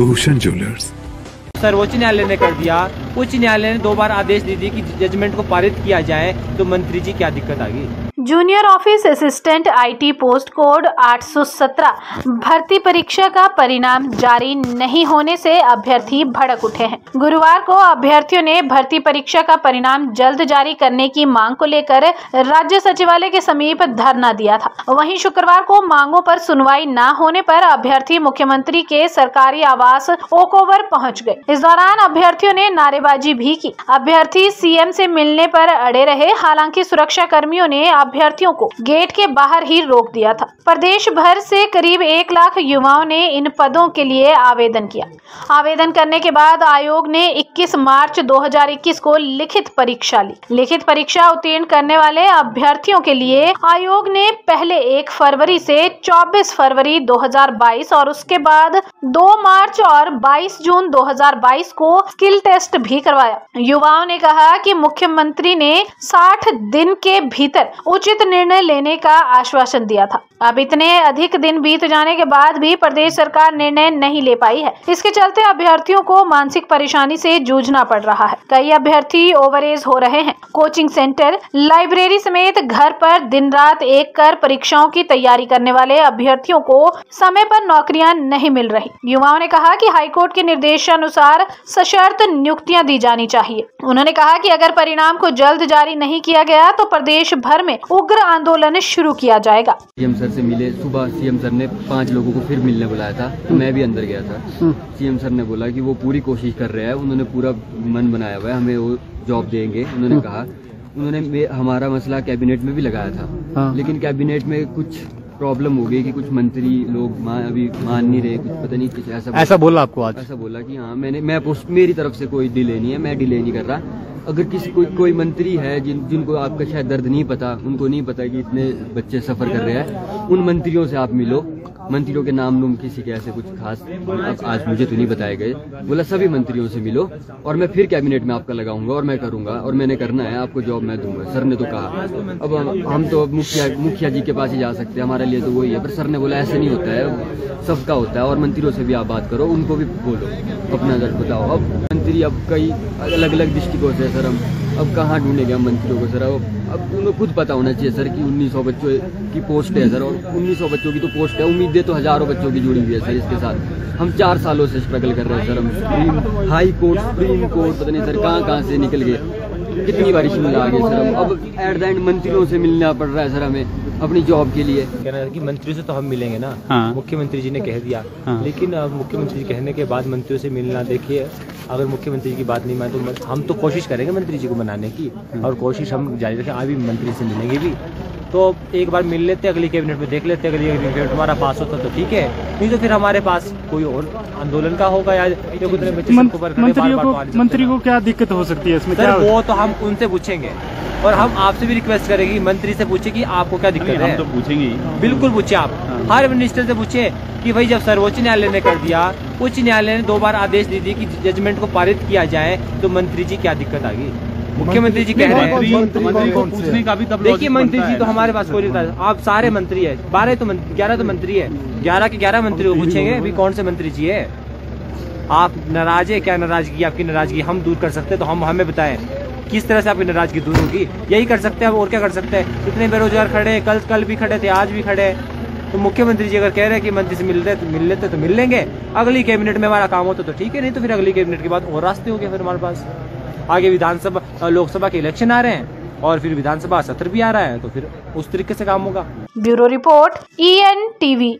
Bhushan jewellers. सर्वोच्च न्यायालय ने कर दिया, उच्च न्यायालय ने 2 बार आदेश दे दिए कि जजमेंट को पारित किया जाए, तो मंत्री जी क्या दिक्कत आ गई? Junior office assistant IT post code 817 भर्ती परीक्षा का परिणाम जारी नहीं होने से अभ्यर्थी भड़क उठे हैं। गुरुवार को अभ्यर्थियों ने भर्ती परीक्षा का परिणाम जल्द जारी करने की मांग को लेकर राज्य सचिवालय के समीप धरना दिया था। वहीं शुक्रवार को मांगों पर सुनवाई न होने पर अभ्यर्थी मुख्यमंत्री के सरकारी आवास ओक ओवर पहुँच गए। इस दौरान अभ्यर्थियों ने नारेबाजी भी की। अभ्यर्थी सीएम से मिलने पर अड़े रहे, हालांकि सुरक्षा कर्मियों ने अभ्यर्थियों को गेट के बाहर ही रोक दिया था। प्रदेश भर से करीब 1 लाख युवाओं ने इन पदों के लिए आवेदन किया। आवेदन करने के बाद आयोग ने 21 मार्च 2021 को लिखित परीक्षा ली। लिखित परीक्षा उत्तीर्ण करने वाले अभ्यर्थियों के लिए आयोग ने पहले 1 फरवरी से 24 फरवरी 2022 और उसके बाद 2 मार्च और 22 जून 2022 को स्किल टेस्ट भी करवाया। युवाओं ने कहा कि मुख्यमंत्री ने 60 दिन के भीतर उचित निर्णय लेने का आश्वासन दिया था। अब इतने अधिक दिन बीत जाने के बाद भी प्रदेश सरकार निर्णय नहीं ले पाई है। इसके चलते अभ्यर्थियों को मानसिक परेशानी से जूझना पड़ रहा है। कई अभ्यर्थी ओवरएज हो रहे हैं। कोचिंग सेंटर, लाइब्रेरी समेत घर पर दिन रात एक कर परीक्षाओं की तैयारी करने वाले अभ्यर्थियों को समय पर नौकरियां नहीं मिल रही। युवाओं ने कहा कि हाईकोर्ट के निर्देशानुसार सशर्त नियुक्तियां दी जानी चाहिए। उन्होंने कहा कि अगर परिणाम को जल्द जारी नहीं किया गया तो प्रदेश भर में उग्र आंदोलन शुरू किया जाएगा। सीएम सर से मिले, सुबह सीएम सर ने 5 लोगों को फिर मिलने बुलाया था, तो मैं भी अंदर गया था। सीएम सर ने बोला कि वो पूरी कोशिश कर रहे हैं, उन्होंने पूरा मन बनाया हुआ है, हमें वो जॉब देंगे। उन्होंने कहा, उन्होंने हमारा मसला कैबिनेट में भी लगाया था, लेकिन कैबिनेट में कुछ प्रॉब्लम हो गई कि कुछ मंत्री लोग अभी मान नहीं रहे, कुछ पता नहीं कुछ ऐसा बोला आपको आज? ऐसा बोला कि हाँ मेरी तरफ से कोई डिले नहीं है, मैं डिले नहीं कर रहा। अगर किसी कोई मंत्री है जिनको आपका शायद दर्द नहीं पता, उनको नहीं पता कि इतने बच्चे सफर कर रहे हैं, उन मंत्रियों से आप मिलो। मंत्रियों के नाम किसी के ऐसे कुछ खास आज मुझे तो नहीं बताए गए। बोला सभी मंत्रियों से मिलो और मैं फिर कैबिनेट में आपका लगाऊंगा और मैं करूंगा और मैंने करना है, आपको जॉब मैं दूंगा। सर ने तो कहा। अब हम तो मुखिया जी के पास ही जा सकते हैं, हमारे लिए तो वही है। पर सर ने बोला ऐसे नहीं होता है, सबका होता है और मंत्रियों से भी आप बात करो, उनको भी बोलो, अपना दर्द बताओ। अब मंत्री अब कई अलग अलग डिस्ट्रिक्टों से सर, हम अब कहाँ ढूंढेंगे हम मंत्रियों को सर? अब उनको खुद पता होना चाहिए सर कि 1900 बच्चों की पोस्ट है सर, और 1900 बच्चों की तो पोस्ट है, उम्मीदें तो हजारों बच्चों की जुड़ी हुई है सर। इसके साथ हम 4 सालों से स्ट्रगल कर रहे हैं सर। हम हाई कोर्ट, सुप्रीम कोर्ट, पता नहीं सर कहाँ से निकल गए, कितनी बार शिमला आ गए सर। अब एट द एंड मंत्रियों से मिलना पड़ रहा है सर हमें अपनी जॉब के लिए। कहना है कि मंत्रियों से तो हम मिलेंगे ना। हाँ। मुख्यमंत्री जी ने कह दिया। हाँ। लेकिन अब मुख्यमंत्री जी कहने के बाद मंत्रियों से मिलना, देखिए अगर मुख्यमंत्री जी की बात नहीं माने तो हम तो कोशिश करेंगे मंत्री जी को मनाने की, और कोशिश हम जारी रखें। अभी मंत्री से मिलेंगे भी, तो एक बार मिल लेते, अगली कैबिनेट में देख लेते, अगली कैबिनेट हमारा पास होता तो ठीक है, नहीं तो फिर हमारे पास कोई और आंदोलन का होगा। या मंत्री को क्या दिक्कत हो सकती है इसमें? सर वो तो हम उनसे पूछेंगे, और हम आपसे भी रिक्वेस्ट करेंगे कि मंत्री से पूछे कि आपको क्या दिक्कत है। हम तो पूछेंगे, बिल्कुल पूछे आप। हर मिनिस्टर से पूछे कि भाई जब सर्वोच्च न्यायालय ने कर दिया, उच्च न्यायालय ने 2 बार आदेश दे दिए कि जजमेंट को पारित किया जाए, तो मंत्री जी क्या दिक्कत आ गई? मुख्यमंत्री जी कह रहे हैं मंत्री को पूछने का भी तब। देखिए मंत्री जी तो हमारे पास कोई नहीं, आप सारे मंत्री है, 11 तो 11 है, 11 के 11 मंत्री को पूछेंगे अभी कौन से मंत्री जी है। आप नाराज है, क्या नाराजगी? आपकी नाराजगी हम दूर कर सकते हैं तो हम हमें बताएं किस तरह से आपकी नाराजगी दूर होगी। यही कर सकते हैं, और क्या कर सकते हैं? इतने बेरोजगार खड़े, कल भी खड़े थे, आज भी खड़े। तो मुख्यमंत्री जी अगर कह रहे हैं कि मंत्री से मिल लेते तो मिल लेंगे, अगली कैबिनेट में हमारा काम होता तो ठीक है, नहीं तो फिर अगली कैबिनेट के बाद और रास्ते हो गए। फिर हमारे पास आगे विधानसभा, लोकसभा के इलेक्शन आ रहे हैं और फिर विधानसभा सत्र भी आ रहा है, तो फिर उस तरीके से काम होगा। Bureau report EN TV।